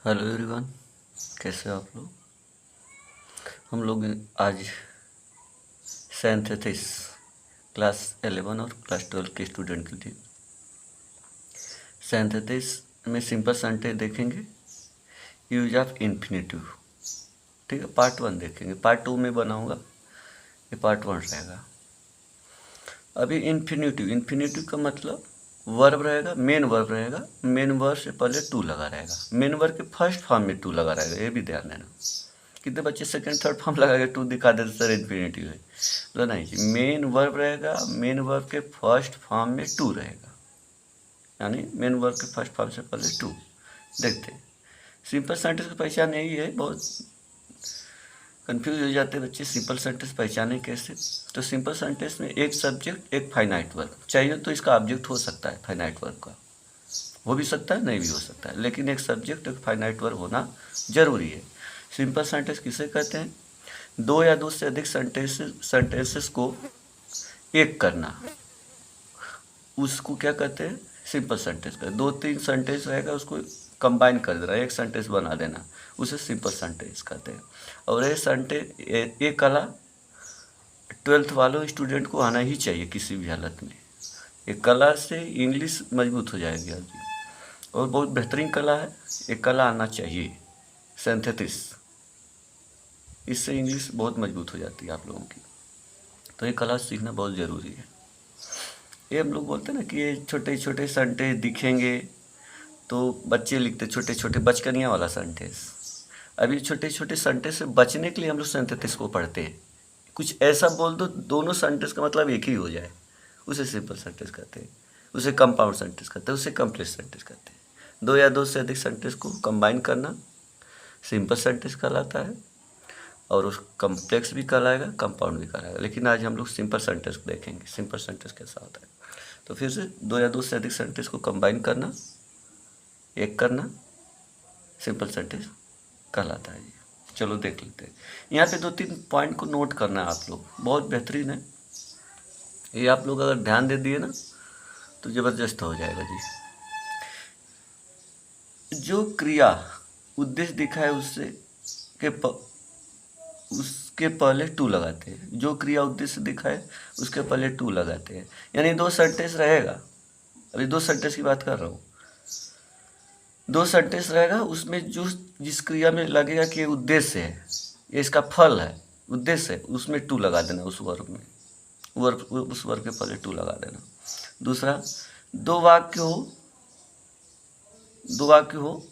Hello everyone, कैसे हो आप लोग। हम लोग आज सिंथेसिस क्लास 11 और क्लास 12 के स्टूडेंट के लिए सिंथेसिस में सिंपल सेंटेंस देखेंगे, यूज ऑफ इन्फिनेटिव। ठीक है, पार्ट 1 देखेंगे, पार्ट 2 में बनाऊंगा, ये पार्ट 1 रहेगा। अभी इन्फिनेटिव का मतलब वर्ब रहेगा, मेन वर्ब रहेगा, मेन वर्ब से पहले टू लगा रहेगा, मेन वर्ब के फर्स्ट फॉर्म में टू लगा रहेगा, ये भी ध्यान देना। कितने बच्चे सेकंड थर्ड फॉर्म लगा के टू दिखा देते सर इन्फिनेटिव है, तो नहीं जी, मेन वर्ब रहेगा, मेन वर्ब के फर्स्ट फॉर्म में टू रहेगा, यानी मेन वर्ब के फर्स्ट फॉर्म से पहले टू। देखते हैं सिंपल सेंटेंस की पहचान यही है, बहुत कंफ्यूज हो जाते हैं बच्चे सिंपल सेंटेंस पहचाने कैसे। तो सिंपल सेंटेंस में एक सब्जेक्ट एक फाइनाइट वर्ब चाहिए, तो इसका ऑब्जेक्ट हो सकता है फाइनाइट वर्ब का, हो भी सकता है नहीं भी हो सकता है, लेकिन एक सब्जेक्ट एक फाइनाइट वर्ब होना जरूरी है। सिंपल सेंटेंस किसे कहते हैं? दो या दो से अधिक सेंटेंसेस को एक करना, उसको क्या कहते हैं? सिंपल सेंटेंस का। दो तीन सेंटेंस रहेगा, उसको कंबाइन कर देना, एक सेंटेंस बना देना, उसे सिंपल सेंटेंस कहते हैं। और ये कला 12th वालों स्टूडेंट को आना ही चाहिए किसी भी हालत में। ये कला से इंग्लिश मजबूत हो जाएगी आपकी, और बहुत बेहतरीन कला है, ये कला आना चाहिए सिंथेसिस, इससे इंग्लिश बहुत मजबूत हो जाती है आप लोगों की। तो ये कला सीखना बहुत ज़रूरी है। ये हम लोग बोलते हैं ना कि ये छोटे छोटे सेंटेंस दिखेंगे तो बच्चे लिखते, छोटे छोटे बचकनिया वाला सेंटेंस। अभी छोटे छोटे सेंटेंस से बचने के लिए हम लोग सिंथेसिस को पढ़ते हैं। कुछ ऐसा बोल दो दोनों सेंटेंस का मतलब एक ही हो जाए, उसे सिंपल सेंटेंस कहते हैं, उसे कंपाउंड सेंटेंस कहते हैं, उसे कंप्लेक्स सेंटेंस कहते हैं। दो या दो से अधिक सेंटेंस को कंबाइन करना सिंपल सेंटेंस कहलाता है, और उस कम्प्लेक्स भी कहलाएगा, कंपाउंड भी कहलाएगा। लेकिन आज हम लोग सिंपल सेंटेंस को देखेंगे, सिंपल सेंटेंस कैसा होता है। तो फिर से दो या दो से अधिक सेंटेंस को कंबाइन करना, एक करना, सिंपल सेंटेंस कहलाता है। चलो देख लेते हैं। यहाँ पे दो तीन पॉइंट को नोट करना है आप लोग, बहुत बेहतरीन है ये, आप लोग अगर ध्यान दे दिए ना तो ज़बरदस्त हो जाएगा जी। जो क्रिया उद्देश्य दिखा है उसके पहले टू लगाते हैं, जो क्रिया उद्देश्य दिखा है उसके पहले टू लगाते हैं, यानी दो सेंटेंस रहेगा। अभी दो सेंटेंस की बात कर रहा हूँ, दो सेंटेंस रहेगा, उसमें जो जिस क्रिया में लगेगा कि ये उद्देश्य है, ये इसका फल है, उद्देश्य है, उसमें टू लगा देना, उस वर्ब में, उस वर्ब के पहले टू लगा देना। दूसरा, दो वाक्य हो,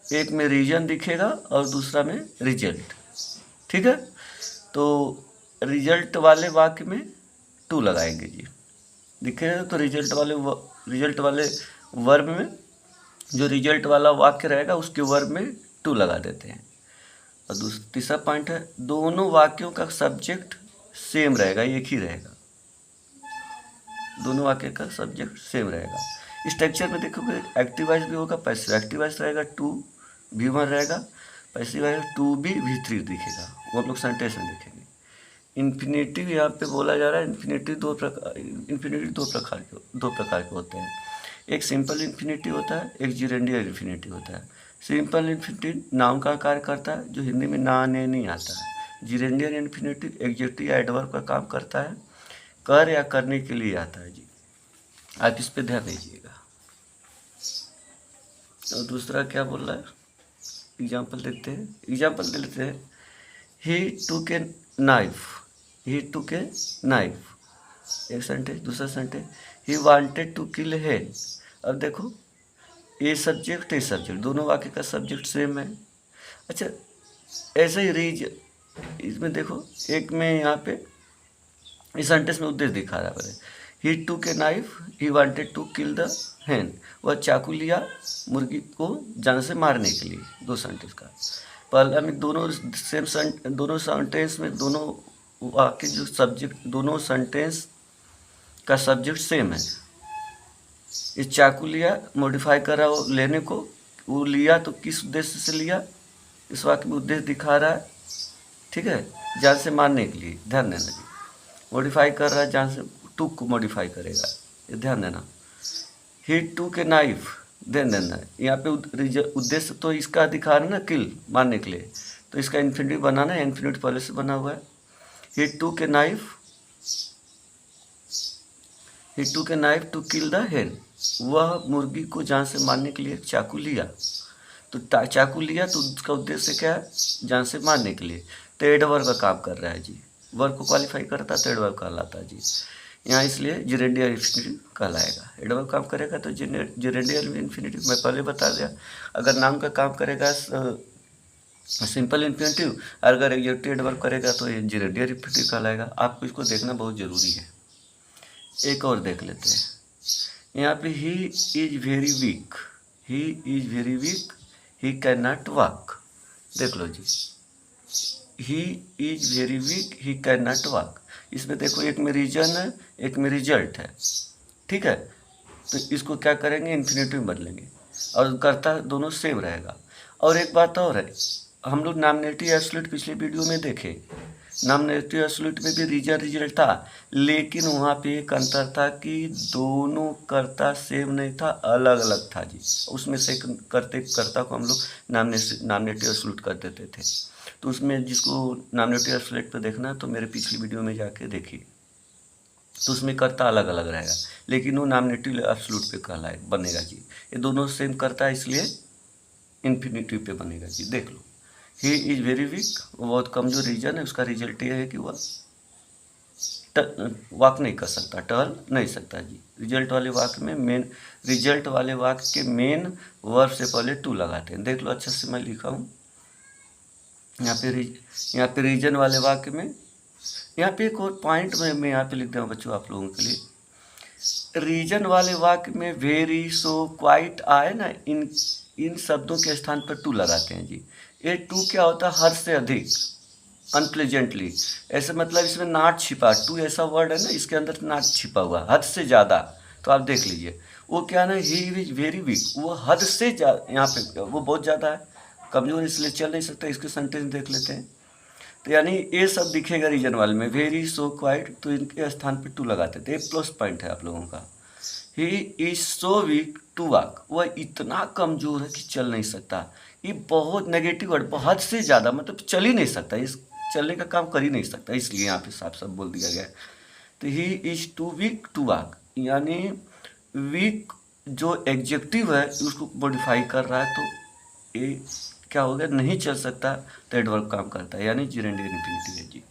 एक में रीजन दिखेगा और दूसरा में रिजल्ट। ठीक है, तो रिजल्ट वाले वाक्य में टू लगाएंगे जी, दिखेगा तो रिजल्ट वाले वर्ब में, जो रिजल्ट वाला वाक्य रहेगा उसके वर्ब में टू लगा देते हैं। और तीसरा पॉइंट है, दोनों वाक्यों का सब्जेक्ट सेम रहेगा, एक ही रहेगा, दोनों वाक्य का सब्जेक्ट सेम रहेगा। स्ट्रक्चर में देखोगे एक्टिव वॉइस भी होगा, पैसिव एक्टिव वॉइस रहेगा, टू V1 रहेगा, पैसिव वॉइस 2B V3 दिखेगा, वो हम लोग सेंटेंस में देखेंगे। इन्फिनेटिव यहाँ पे बोला जा रहा है, इन्फिनेटिव दो प्रकार के होते हैं। एक सिंपल इन्फिनेटिव होता है, एक जिरेंडियर इन्फिनेटिव होता है। सिंपल इन्फिनेटिव नाउन का कार्य करता है, जो हिंदी में ना ने नहीं आता है। जिरेंडियर इन्फिनेटिव एडजेक्टिव या एडवर्ब का काम करता है, कर या करने के लिए आता है जी, आप इस पे ध्यान दीजिएगा। और दूसरा क्या बोल रहा है, एग्जाम्पल दे लेते हैं। ही टूक ए नाइफ, एक सेंटेंस। दूसरा sentence, he wanted to kill hen. अब देखो ये सब्जेक्ट दोनों वाक्य का सब्जेक्ट सेम है। अच्छा, ऐसे ही इसमें देखो, एक में यहाँ पे इस सेंटेंस में उद्देश्य दिखा रहा है, he took a knife, he wanted to kill the hen, वह चाकू लिया मुर्गी को जान से मारने के लिए। दो सेंटेंस का पहला में दोनों सेंटेंस में दोनों वाक्य जो सब्जेक्ट, दोनों सेंटेंस का सब्जेक्ट सेम है। इस चाकू लिया मॉडिफाई कर रहा हो लेने को, वो लिया तो किस उद्देश्य से लिया, इस वाक्य में उद्देश्य दिखा रहा है। ठीक है, जान से मारने के लिए, ध्यान देना जी। मॉडिफाई कर रहा है, जान से टूक को मॉडिफाई करेगा, ये ध्यान देना। ही टूक ए नाइफ, ध्यान देना है यहाँ पे उद्देश्य तो इसका दिखा रहा है ना, किल, मारने के लिए, तो इसका इन्फिनिटिव बनाना है। इन्फिनिटिव पहले से बना हुआ है। He took a knife, he took a knife to kill the hen. वह मुर्गी को जान से मारने के लिए एक चाकू लिया। तो चाकू लिया तो उसका उद्देश्य क्या है, जान से मारने के लिए। तो एडवर्ब का काम कर रहा है जी, वर्ब को क्वालिफाई करता है तो एडवर्ब कहलाता है जी। यहाँ इसलिए जेरेंडियल इन्फिनिटिव कहलाएगा। एडवर्ब काम करेगा तो जेरेंडियल इन्फिनिटिव, मैं पहले बता दिया। अगर नाउन का काम करेगा सिंपल इन्फिनिटिव, अगर एडजेक्टिव एडवर्ब करेगा तो ये जेरेंडियल इन्फिनिटिव कहलाएगा। आपको इसको देखना बहुत ज़रूरी है। एक और देख लेते हैं। यहाँ पे he is very weak, he is very weak, he can not walk. देख लो जी, he is very weak, he can not walk. इसमें देखो एक में रीजन है, एक में रिजल्ट है, ठीक है। तो इसको क्या करेंगे, इन्फिनिटिव में बदलेंगे और कर्ता दोनों सेम रहेगा। और एक बात और है, हम लोग नॉमिनेटिव एब्सोल्यूट पिछले वीडियो में देखे, नॉमिनेटिव एब्सोल्यूट में भी रीजन रिजल्ट था, लेकिन वहाँ पे एक अंतर था कि दोनों कर्ता सेम नहीं था, अलग अलग था जी। उसमें से कर्ता को हम लोग नॉमिनेटिव एब्सोल्यूट कर देते थे। तो उसमें जिसको नॉमिनेटिव एब्सोल्यूट पे देखना है तो मेरे पिछली वीडियो में जाके देखिए, तो उसमें कर्ता अलग अलग रहेगा, लेकिन वो नॉमिनेटिव एब्सोल्यूट पे कहलाए बनेगा जी। ये दोनों सेम करता है इसलिए इन्फिनिटिव पे बनेगा जी। देख लो, ही इज वेरी वीक, वो बहुत कमजोर रीजन है, उसका रिजल्ट ये है कि वह वाक नहीं कर सकता, टहल नहीं सकता जी। रिजल्ट वाले वाक्य में मेन, रिजल्ट वाले वाक्य के मेन वर्ब से पहले टू लगाते हैं। देख लो अच्छा से मैं लिखा हूँ यहाँ पे रीजन वाले वाक्य में, यहाँ पे एक और पॉइंट मैं यहाँ पे लिख दूँ बच्चों आप लोगों के लिए। रीजन वाले वाक्य में वेरी, सो, क्वाइट आए ना, इन शब्दों के स्थान पर टू लगाते हैं जी। ये टू क्या होता है, हद से अधिक, अनप्लेजेंटली, ऐसे मतलब इसमें नाट छिपा, टू ऐसा वर्ड है ना, इसके अंदर नाट छिपा हुआ, हद से ज़्यादा। तो आप देख लीजिए वो क्या ना, ही इज वेरी वीक, वो हद से ज़्यादा, यहाँ पे वो बहुत ज़्यादा है, कमज़ोर इसलिए चल नहीं सकता। इसके सेंटेंस देख लेते हैं। तो यानी ये सब दिखेगा रीजन वाले में, वेरी, सो, क्वाइट, तो इनके स्थान पे टू लगाते थे। एक प्लस पॉइंट है आप लोगों का। He is so weak to walk, वह इतना कमजोर है कि चल नहीं सकता। ये बहुत नेगेटिव वर्ड, बहुत से ज़्यादा, मतलब चल ही नहीं सकता, इस चलने का काम कर ही नहीं सकता, इसलिए यहाँ पे साफ साफ बोल दिया गया है। तो he is too weak to walk, यानी वीक जो एग्जेक्टिव है उसको मॉडिफाई कर रहा है, तो ये क्या हो गया, नहीं चल सकता, तो एडवर्ब काम करता है, यानी जेरेंडियल इन्फिनिटिव है जी।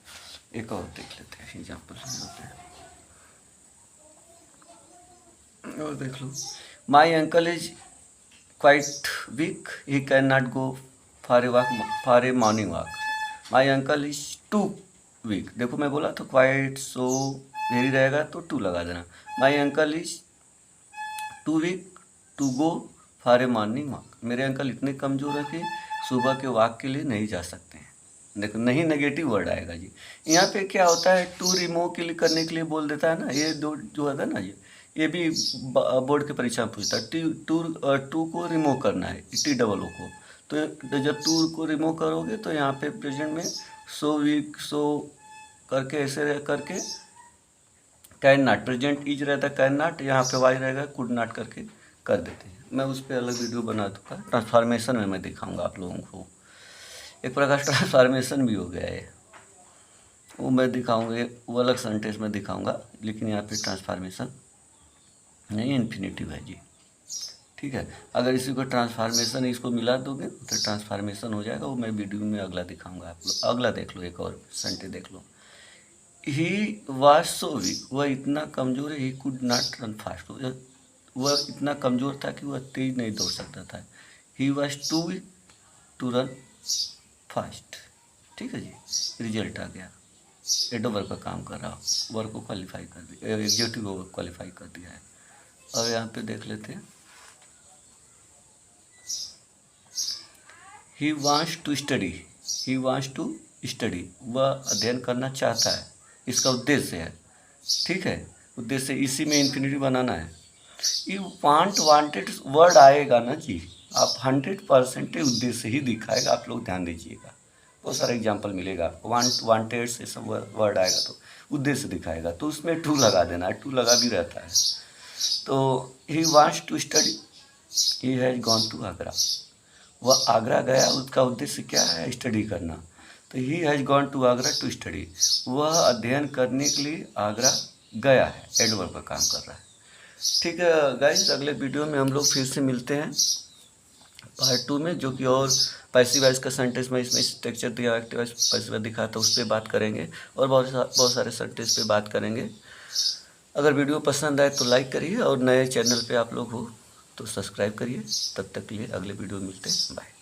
एक और देख लेते हैं एग्जाम्पल समझाते हैं, और देख लो। My uncle is quite weak, he can not go for a morning walk. My uncle is too weak, देखो मैं बोला तो क्वाइट, सो, वेरी रहेगा तो टू लगा देना। My uncle is too weak to go for a morning walk, मेरे अंकल इतने कमज़ोर है कि सुबह के वॉक के लिए नहीं जा सकते हैं। देखो नहीं, नेगेटिव वर्ड आएगा जी। यहाँ पे क्या होता है, टू रिमूव के लिए करने के लिए बोल देता है ना, ये दो जो है ना, ये भी बोर्ड के परीक्षा में पूछता है। टू को रिमूव करना है, टी डबल ओ को, तो जब टू को रिमूव करोगे तो यहाँ पे प्रेजेंट में सो वीक, सो करके ऐसे करके कैन नॉट, प्रेजेंट इज रहता है, कैन नॉट, यहाँ पे वाई रहेगा, कुड नॉट करके कर देते हैं। मैं उस पर अलग वीडियो बना दूँगा, ट्रांसफॉर्मेशन में मैं दिखाऊंगा आप लोगों को। एक प्रकार से ट्रांसफॉर्मेशन भी हो गया है, वो मैं दिखाऊंगा, वो अलग सेंटेंस में दिखाऊंगा, लेकिन यहाँ पे ट्रांसफॉर्मेशन नहीं, इन्फिनिटिव है जी। ठीक है, अगर इसी को ट्रांसफॉर्मेशन इसको मिला दोगे तो ट्रांसफॉर्मेशन हो जाएगा, वो मैं वीडियो में अगला दिखाऊंगा आप लोग। अगला देख लो, एक और सेंटेंस देख लो। ही वॉज सो वीक, वह इतना कमज़ोर है, he could not run fast, वह इतना कमज़ोर था कि वह तेज नहीं दौड़ सकता था। He was too weak to run fast. ठीक है जी, रिजल्ट आ गया, एडवर्ब का काम कर रहा हो, वर्ब को क्वालिफाई कर दिया, एडजेक्टिव को क्वालिफाई कर दिया है। और यहाँ पे देख लेते हैं, he wants to study, he wants to study, वह अध्ययन करना चाहता है, इसका उद्देश्य है। ठीक है, उद्देश्य इसी में इन्फिनिटी बनाना है। ये वांटेड वर्ड आएगा ना जी, आप 100% उद्देश्य ही दिखाएगा, आप लोग ध्यान दीजिएगा। बहुत सारा एग्जाम्पल मिलेगा, वांटेड से सब वर्ड आएगा तो उद्देश्य दिखाएगा, तो उसमें टू लगा देना है, टू लगा भी रहता है। तो he wants to study, he has gone to Agra. वह आगरा गया, उसका उद्देश्य क्या है? स्टडी करना। तो he has gone to Agra to study, वह अध्ययन करने के लिए आगरा गया है, एडवर्ब का काम कर रहा है। ठीक है गाइस, अगले वीडियो में हम लोग फिर से मिलते हैं पार्ट 2 में, जो कि और पैसिव वॉइस का सेंटेंस में इसमें स्ट्रक्चर दिया, एक्टिव वॉइस पैसिव दिखा था, उस पर बात करेंगे और बहुत सारे सेंटेंस पे बात करेंगे। अगर वीडियो पसंद आए तो लाइक करिए और नए चैनल पे आप लोग हो तो सब्सक्राइब करिए। तब तक के लिए अगले वीडियो में मिलते हैं, बाय।